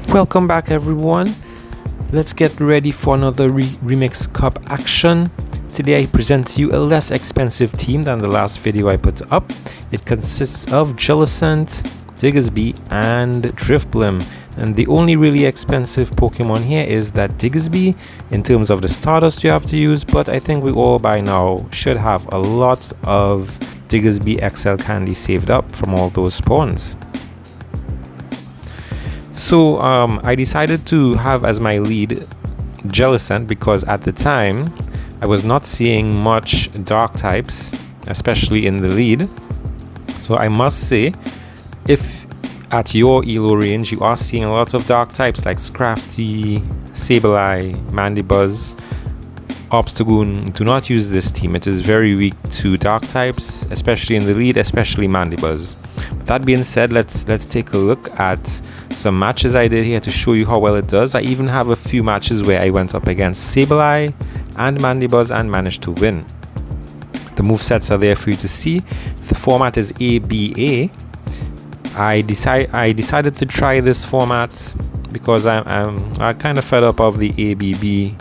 Welcome back everyone. Let's get ready for another Remix Cup action. Today I present to you a less expensive team than the last video I put up. It consists of Jellicent, Diggersby and Drifblim. And the only really expensive Pokemon here is that Diggersby in terms of the Stardust you have to use, but I think we all by now should have a lot of Diggersby XL candy saved up from all those spawns. So I decided to have as my lead Jellicent because at the time I was not seeing much dark types, especially in the lead. So I must say, if at your ELO range you are seeing a lot of dark types like Scrafty, Sableye, Mandibuzz, Obstagoon, do not use this team. It is very weak to dark types, especially in the lead, especially Mandibuzz. That being said, let's take a look at some matches I did here to show you how well it does. I even have a few matches where I went up against Sableye and Mandibuzz and managed to win. The movesets are there for you to see. The format is ABA. I decided to try this format because I kind of fed up of the ABB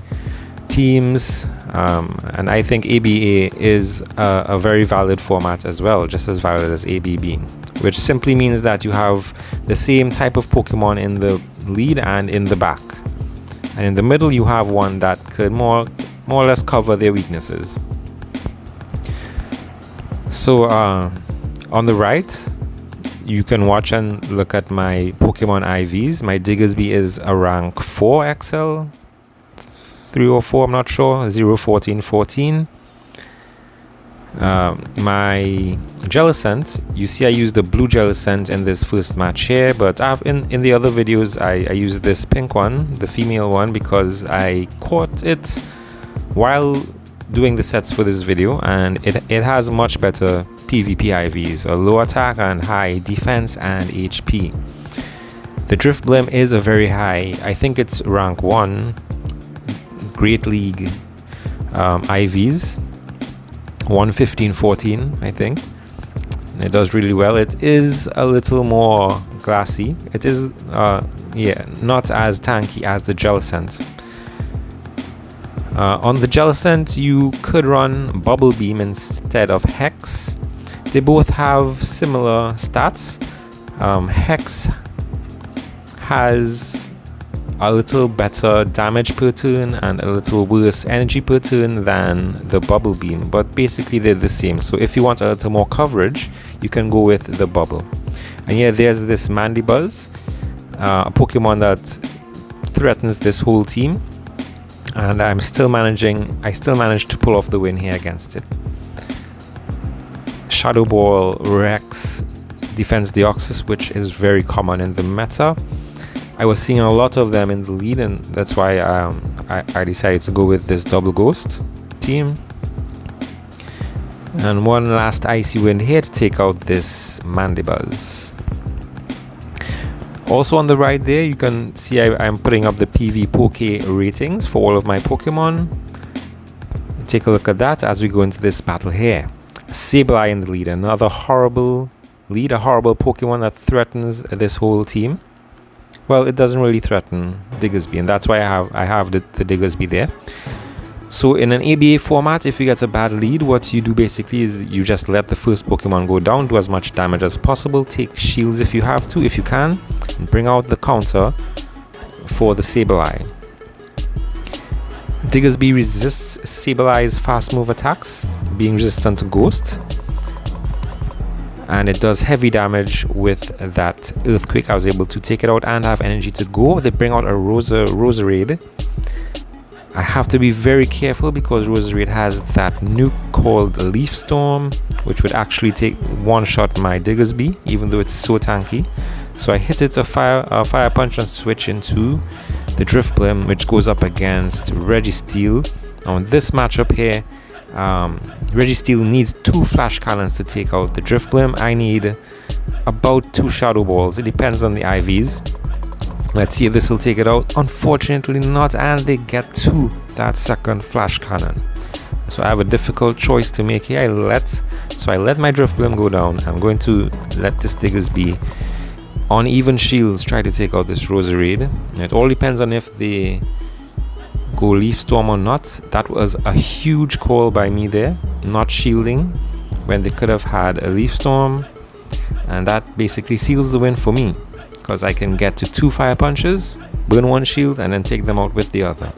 teams, and I think ABA is a very valid format as well, just as valid as ABB, which simply means that you have the same type of Pokemon in the lead and in the back, and in the middle you have one that could more or less cover their weaknesses. So on the right you can watch and look at my Pokemon IVs. My Diggersby is a rank 4 XL, 3 or 4, I'm not sure, 0, 14, 14. My Jellicent, you see I used the blue Jellicent in this first match here, but in the other videos I used this pink one, the female one, because I caught it while doing the sets for this video, and it has much better PvP IVs, a low attack and high defense and HP. The Drifblim is a very high, I think it's rank 1 Great League IVs, 115-14 I think, and it does really well. It is a little more glassy. It is not as tanky as the Jellicent. On the Jellicent you could run Bubble Beam instead of Hex. They both have similar stats. Hex has a little better damage per turn and a little worse energy per turn than the Bubble Beam, but basically they're the same. So if you want a little more coverage, you can go with the Bubble. And yeah, there's this Mandibuzz, a Pokemon that threatens this whole team, and I still managed to pull off the win here against it. Shadow Ball, Rex, Defense Deoxys, which is very common in the meta. I was seeing a lot of them in the lead, and that's why I decided to go with this Double Ghost team. And one last icy wind here to take out this Mandibuzz. Also on the right there you can see I'm putting up the PV Poke ratings for all of my Pokemon. Take a look at that as we go into this battle here. Sableye in the lead, another horrible lead, a horrible Pokemon that threatens this whole team. Well, it doesn't really threaten Diggersby, and that's why I have the Diggersby there. So in an ABA format, if you get a bad lead, what you do basically is you just let the first Pokemon go down, do as much damage as possible, take shields if you have to, if you can, and bring out the counter for the Sableye. Diggersby resists Sableye's fast move attacks, being resistant to Ghost, and it does heavy damage with that Earthquake. I was able to take it out and have energy to go. They bring out a Roserade. I have to be very careful because Roserade has that nuke called Leaf Storm, which would actually one-shot my Diggersby, even though it's so tanky. So I hit it a fire punch and switch into the Drifblim, which goes up against Registeel. Now in this matchup here, Registeel needs 2 Flash Cannons to take out the Drifblim. I need about 2 Shadow Balls. It depends on the IVs. Let's see if this will take it out. Unfortunately not, and they get to that second Flash Cannon. So I have a difficult choice to make here. I let my Drifblim go down. I'm going to let this Diggersby On even shields, try to take out this Roserade. It all depends on if they go Leaf Storm or not. That was a huge call by me there, not shielding when they could have had a Leaf Storm, and that basically seals the win for me, because I can get to 2 fire punches, burn 1 shield, and then take them out with the other.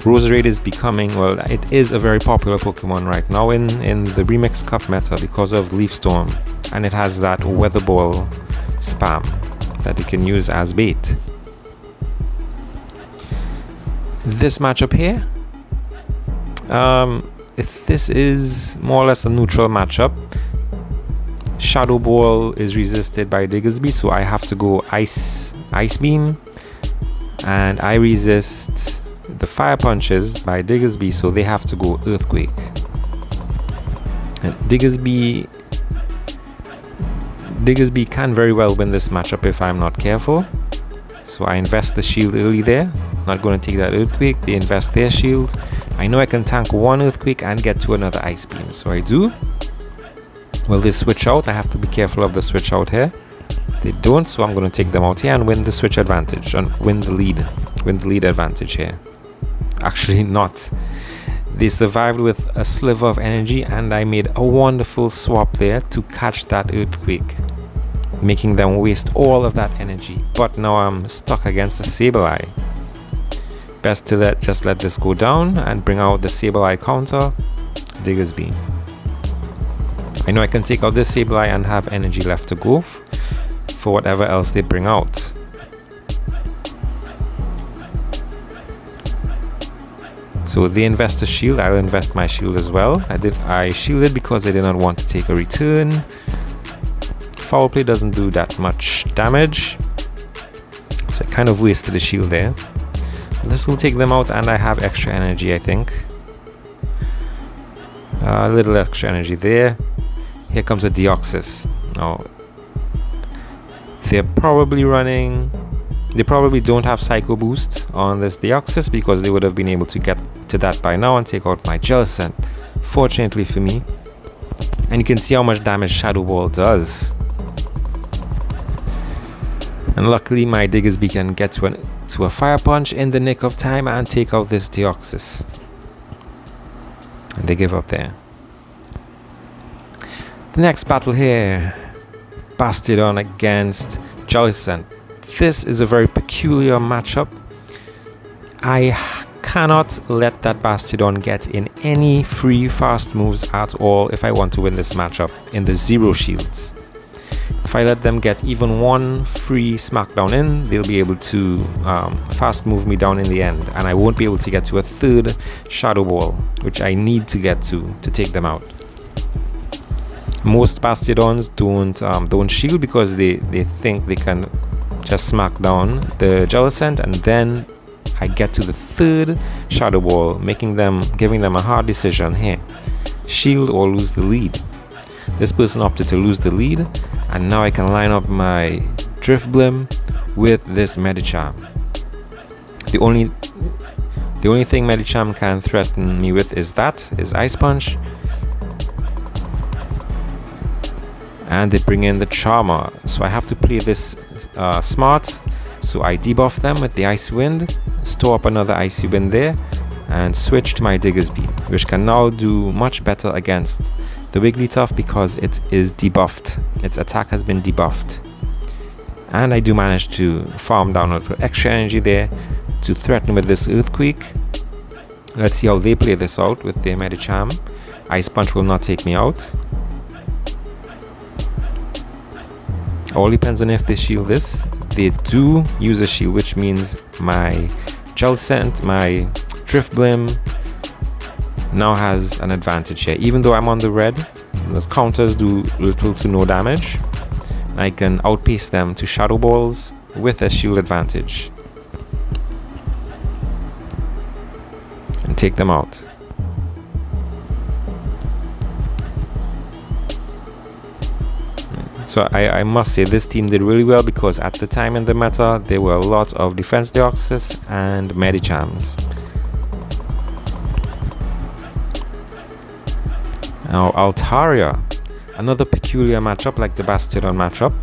Roserade is becoming, well, it is a very popular Pokemon right now in the Remix Cup meta because of Leaf Storm, and it has that Weather Ball spam that you can use as bait. This matchup here, this is more or less a neutral matchup. Shadow Ball is resisted by Diggersby, so I have to go Ice Beam, and I resist the Fire Punches by Diggersby, so they have to go Earthquake. And Diggersby can very well win this matchup if I'm not careful. So I invest the shield early there. Not going to take that Earthquake. They invest their shield. I know I can tank 1 Earthquake and get to another Ice Beam, so I do. Will they switch out? I have to be careful of the switch out here. They don't, so I'm going to take them out here and win the switch advantage and win the lead advantage here. Actually not. They survived with a sliver of energy, and I made a wonderful swap there to catch that Earthquake, making them waste all of that energy. But now I'm stuck against a Sableye. Best to just let this go down and bring out the Sableye counter, Diggersby. I know I can take out this Sableye and have energy left to go for whatever else they bring out. So they invest a shield, I'll invest my shield as well. I shielded because I did not want to take a return. Foul play doesn't do that much damage, so I kind of wasted the shield there. This will take them out, and I have extra energy, I think. A little extra energy there. Here comes a Deoxys. Now, they probably don't have Psycho Boost on this Deoxys, because they would have been able to get to that by now and take out my Jellicent, fortunately for me. And you can see how much damage Shadow Ball does. And luckily my Diggersby can get to a Fire Punch in the nick of time and take out this Deoxys. And they give up there. The next battle here, Bastiodon against Jellicent. This is a very peculiar matchup. I cannot let that Bastiodon get in any free fast moves at all if I want to win this matchup in the 0 shields. If I let them get even 1 free smackdown in, they'll be able to fast move me down in the end, and I won't be able to get to a 3rd Shadow Ball, which I need to get to take them out. Most Bastiodons don't shield because they think they can just smack down the Jellicent, and then I get to the 3rd Shadow Ball, giving them a hard decision here: shield or lose the lead. This person opted to lose the lead, and now I can line up my Drifblim with this Medicham. The only thing Medicham can threaten me with is Ice Punch. And they bring in the Charmer, so I have to play this smart. So I debuff them with the Icy Wind, store up another Icy Wind there, and switch to my Diggersby, which can now do much better against the Wigglytuff because it is debuffed. Its attack has been debuffed. And I do manage to farm down a little extra energy there to threaten with this Earthquake. Let's see how they play this out with their Medicham. Ice Punch will not take me out. All depends on if they shield this. They do use a shield, which means my Jellicent, my Drifblim now has an advantage here. Even though I'm on the red, those counters do little to no damage. I can outpace them to Shadow Balls with a shield advantage and take them out. So I must say this team did really well, because at the time in the meta there were a lot of Defense Deoxys and Medichams. Now Altaria another peculiar matchup like the Bastiodon matchup.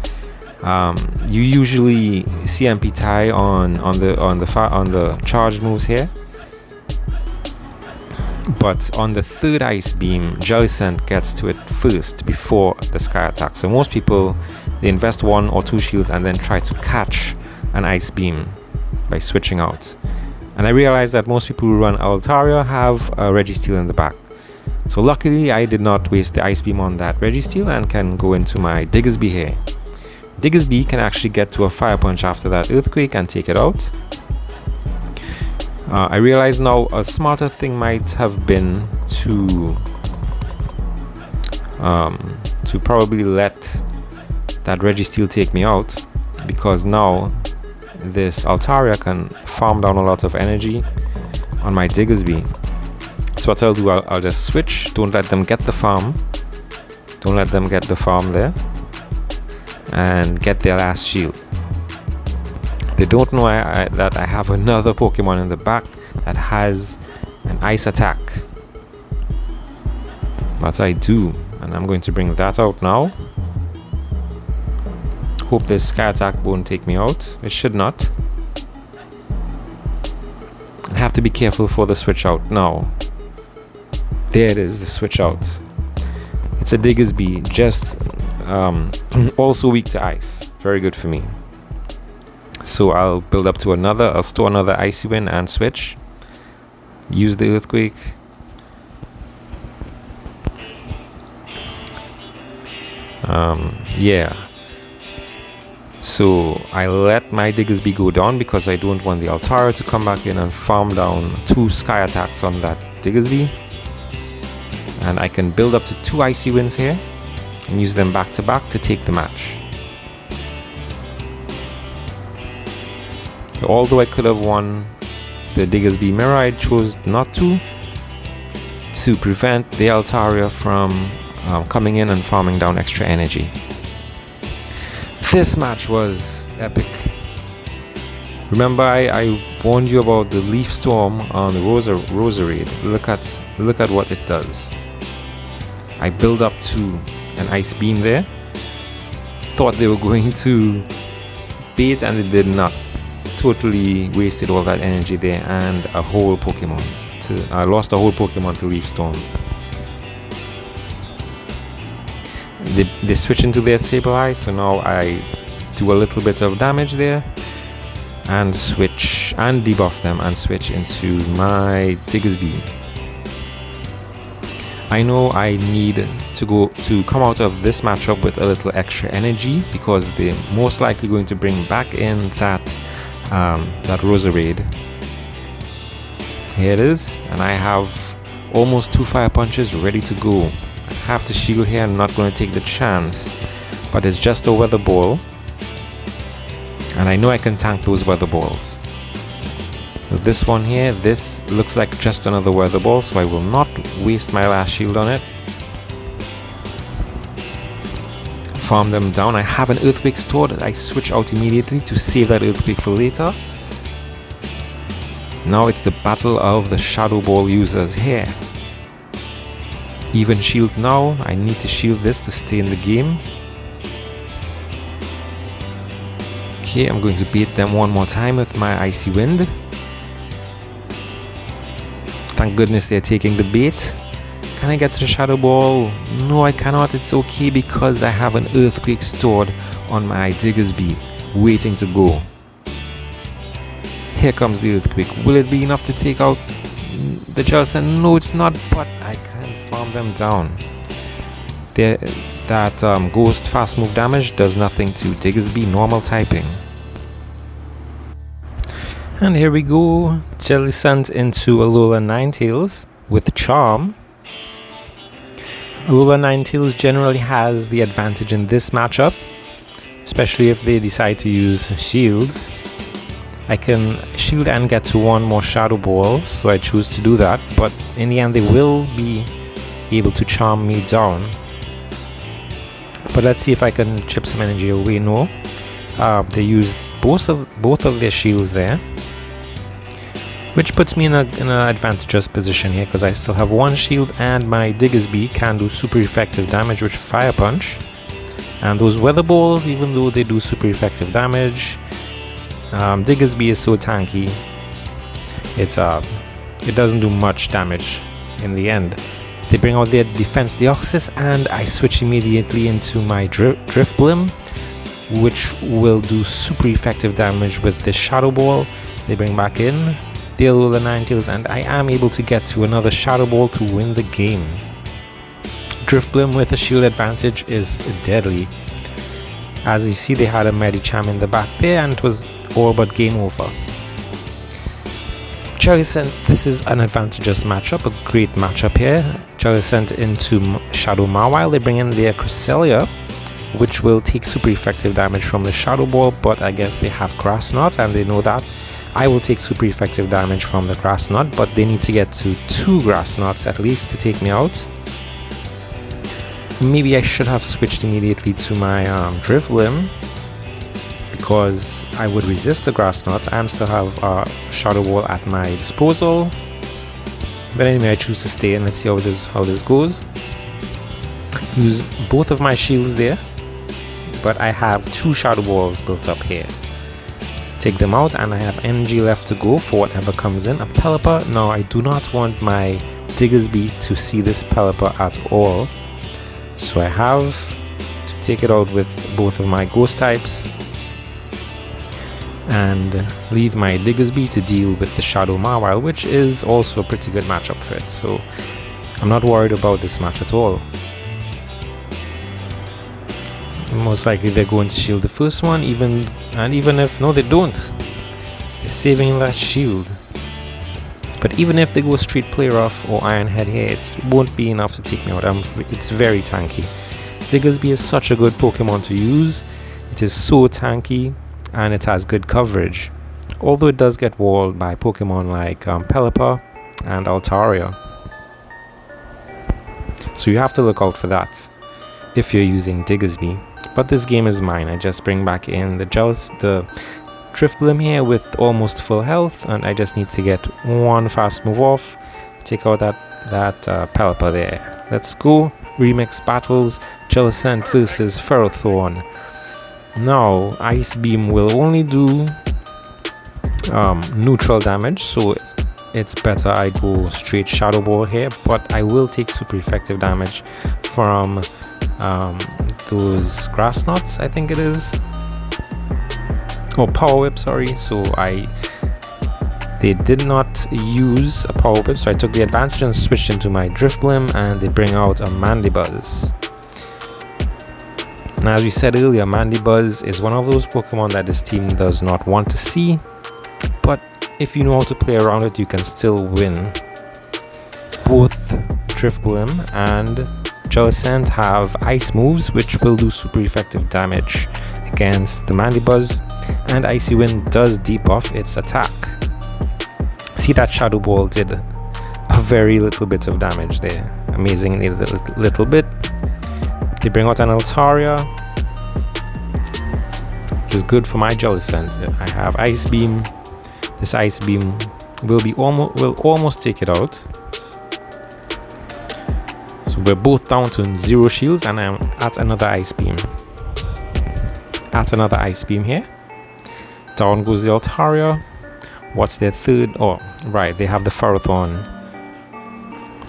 You usually see MP tie on the charged moves here, but on the third Ice Beam, Jellicent gets to it first before the Sky Attack. So most people, they invest 1 or 2 shields and then try to catch an Ice Beam by switching out. And I realized that most people who run Altaria have a Registeel in the back. So luckily I did not waste the Ice Beam on that Registeel and can go into my Diggersby here. Diggersby can actually get to a Fire Punch after that Earthquake and take it out. I realize now a smarter thing might have been to probably let that Registeel take me out, because now this Altaria can farm down a lot of energy on my Diggersby. So what I'll do, I'll just switch. Don't let them get the farm. Don't let them get the farm there. And get their last shield. They don't know that I have another Pokemon in the back that has an ice attack. But I do, and I'm going to bring that out now. Hope this Sky Attack won't take me out. It should not. I have to be careful for the switch out now. There it is, the switch out. It's a Diggersby, just also weak to ice. Very good for me. So I'll build up to I'll store another Icy Wind and switch. Use the Earthquake. Yeah. So I let my Diggersby go down because I don't want the Altaria to come back in and farm down 2 Sky Attacks on that Diggersby. And I can build up to 2 Icy Winds here and use them back to back to take the match. Although I could have won the Diggersby Mirror, I chose not to prevent the Altaria from coming in and farming down extra energy. This match was epic. Remember I warned you about the Leaf Storm on the Roserade. Look at what it does. I build up to an Ice Beam there. Thought they were going to bait and they did not. Totally wasted all that energy there and a whole Pokemon. I lost a whole Pokemon to Leaf Storm. They switch into their Sableye, so now I do a little bit of damage there and switch and debuff them and switch into my Diggersby. I know I need to come out of this matchup with a little extra energy because they're most likely going to bring back in that Roserade. Here it is, and I have almost 2 Fire Punches ready to go. I have to shield here. I'm not going to take the chance, but it's just a Weather Ball, and I know I can tank those Weather Balls. So this one here, this looks like just another Weather Ball, so I will not waste my last shield on it. Farm them down. I have an Earthquake stored. I switch out immediately to save that Earthquake for later. Now it's the battle of the Shadow Ball users here. Even shields now. I need to shield this to stay in the game. Okay, I'm going to bait them one more time with my Icy Wind. Thank goodness they're taking the bait. Can I get to the Shadow Ball? No, I cannot. It's okay because I have an Earthquake stored on my Diggersby, waiting to go. Here comes the Earthquake. Will it be enough to take out the Jellicent? No, it's not, but I can farm them down. That Ghost Fast Move damage does nothing to Diggersby normal typing. And here we go, Jellicent into Alola Ninetales with Charm. Alola Ninetales generally has the advantage in this matchup, especially if they decide to use shields. I can shield and get to 1 more Shadow Ball, so I choose to do that, but in the end they will be able to charm me down. But let's see if I can chip some energy away. No, they used both of their shields there. which puts me in an advantageous position here because I still have 1 shield and my Diggersby can do super effective damage with Fire Punch. And those Weather Balls, even though they do super effective damage, Diggersby is so tanky, it doesn't do much damage in the end. They bring out their Defense Deoxys and I switch immediately into my Drifblim, which will do super effective damage with this Shadow Ball. They bring back in deal with the Ninetales and I am able to get to another Shadow Ball to win the game. Drifblim with a shield advantage is deadly. As you see, they had a Medicham in the back there and it was all but game over. Jellicent, this is an advantageous matchup, a great matchup here. Jellicent into Shadow Mawile, they bring in their Cresselia, which will take super effective damage from the Shadow Ball, but I guess they have Grass Knot and they know that. I will take super effective damage from the Grass Knot, but they need to get to 2 Grass Knots at least to take me out. Maybe I should have switched immediately to my Drifblim, because I would resist the Grass Knot and still have a Shadow Ball at my disposal. But anyway, I choose to stay and let's see how this goes. Use both of my shields there, but I have 2 Shadow Balls built up here. Take them out and I have energy left to go for whatever comes in. A Pelipper. Now I do not want my Diggersby to see this Pelipper at all, so I have to take it out with both of my Ghost types and leave my Diggersby to deal with the Shadow Mawile, which is also a pretty good matchup for it, so I'm not worried about this match at all. Most likely they're going to shield the first one, even if no, they don't, they're saving that shield. But even if they go straight Play Rough or Iron Head here, it won't be enough to take me out. It's very tanky. Diggersby is such a good Pokemon to use. It is so tanky and it has good coverage, although it does get walled by Pokemon like Pelipper and Altaria, so you have to look out for that if you're using Diggersby. But this game is mine. I just bring back in the Drifblim here with almost full health, and I just need to get 1 fast move off, take out that Pelipper there. Let's go. Remix battles. Jellicent versus Ferrothorn. Now Ice Beam will only do neutral damage, so it's better I go straight Shadow Ball here, but I will take super effective damage from those Grass Knots, I think it is, or Power Whip, sorry. So they did not use a Power Whip, so I took the advantage and switched into my Drifblim, and they bring out a Mandibuzz. Now, as we said earlier, Mandibuzz is one of those Pokemon that this team does not want to see, but if you know how to play around it, you can still win. Both Drifblim and Jellicent have ice moves, which will do super effective damage against the Mandibuzz, and Icy Wind does debuff its attack. See, that Shadow Ball did a very little bit of damage there, amazingly little bit. They bring out an Altaria, which is good for my Jellicent. I have Ice Beam. This Ice Beam will almost take it out. So we're both down to 0 shields, and I'm at another Ice Beam. Here. Down goes the Altaria. What's their third? Oh, right, they have the Ferrothorn.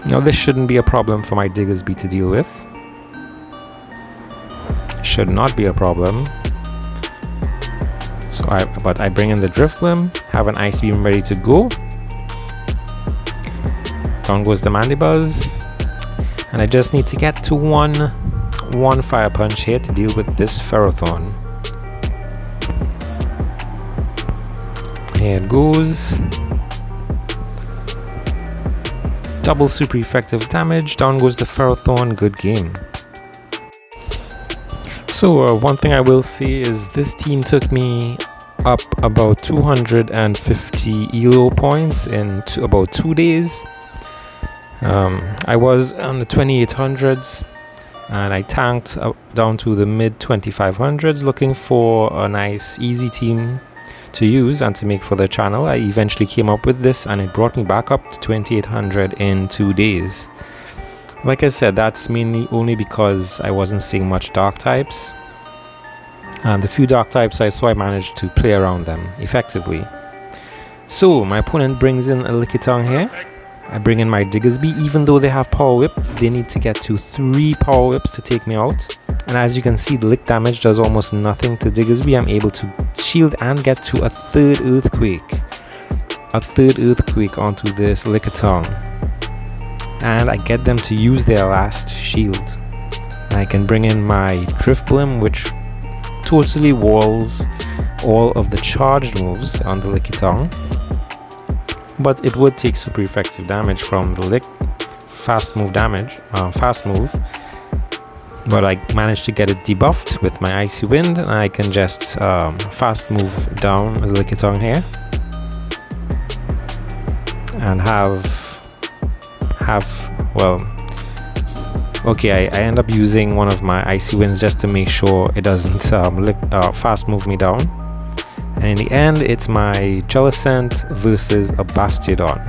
Now this shouldn't be a problem for my Diggersby to deal with. Should not be a problem. So but I bring in the Drifblim, have an Ice Beam ready to go. Down goes the Mandibuzz, and I just need to get to one Fire Punch here to deal with this Ferrothorn. Here it goes. Double super effective damage. Down goes the Ferrothorn. Good game. So one thing I will say is this team took me up about 250 ELO points in about 2 days. I was on the 2800s and I tanked down to the mid 2500s, looking for a nice easy team to use and to make for the channel. I eventually came up with this, and it brought me back up to 2800 in 2 days. Like I said, that's mainly only because I wasn't seeing much dark types, and the few dark types I saw, I managed to play around them effectively. So my opponent brings in a Lickitung here. I bring in my Diggersby. Even though they have Power Whip, they need to get to 3 Power Whips to take me out. And as you can see, the lick damage does almost nothing to Diggersby. I'm able to shield and get to a third Earthquake. A third Earthquake onto this Lickitung. And I get them to use their last shield. And I can bring in my Drifblim, which totally walls all of the charged moves on the Lickitung. But it would take super effective damage from the lick. Fast move. But I managed to get it debuffed with my Icy Wind, and I can just fast move down the Lickitung here and okay, I end up using one of my Icy Winds just to make sure it doesn't fast move me down. And in the end, it's my Jellicent versus a Bastiodon.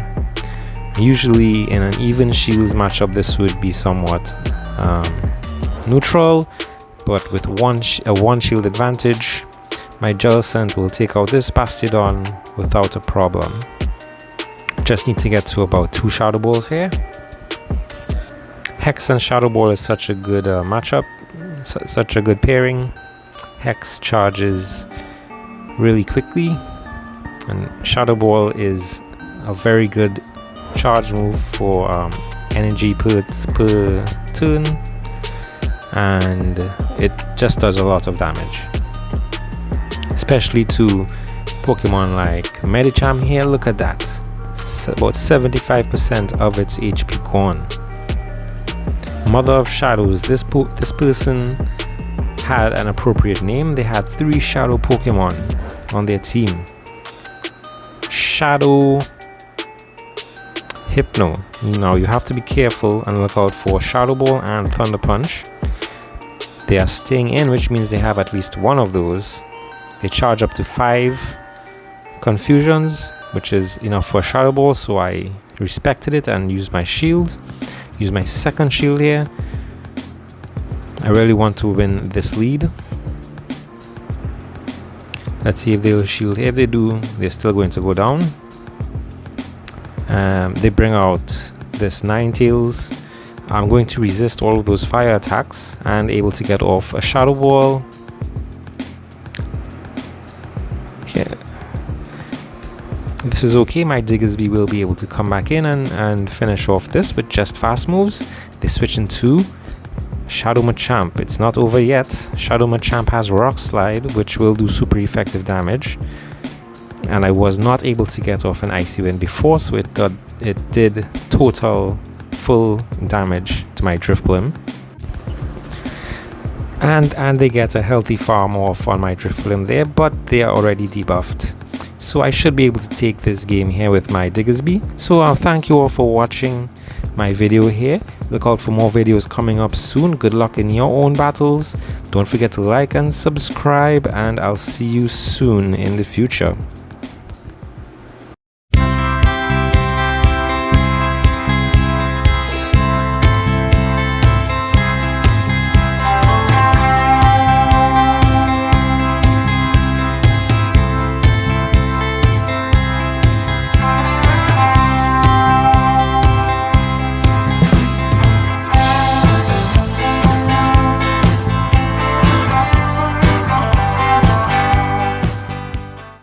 Usually in an even shields matchup, this would be somewhat neutral, but with a one shield advantage, my Jellicent will take out this Bastiodon without a problem. Just need to get to about 2 Shadow Balls here. Hex and Shadow Ball is such a good matchup, such a good pairing. Hex charges really quickly, and Shadow Ball is a very good charge move for energy per turn, and it just does a lot of damage, especially to Pokemon like Medicham here. Look at that, about 75% of its HP gone. Mother of Shadows, this person had an appropriate name. They had 3 Shadow Pokemon on their team. Shadow Hypno. Now you have to be careful and look out for Shadow Ball and Thunder Punch. They are staying in, which means they have at least one of those. They charge up to 5 Confusions, which is enough for a Shadow Ball, so I respected it and used my shield. Use my second shield here. I really want to win this lead. Let's see if they will shield. If they do, they're still going to go down. They bring out this Ninetales. I'm going to resist all of those fire attacks and able to get off a Shadow Ball. Okay. This is okay. My Diggersby will be able to come back in and finish off this with just fast moves. They switch into Shadow Machamp. It's not over yet. Shadow Machamp has Rock Slide, which will do super effective damage. And I was not able to get off an Icy Wind before, so it did total full damage to my Drifblim. And they get a healthy farm off on my Drifblim there, but they are already debuffed. So I should be able to take this game here with my Diggersby. So thank you all for watching my video here. Look out for more videos coming up soon. Good luck in your own battles. Don't forget to like and subscribe, and I'll see you soon in the future.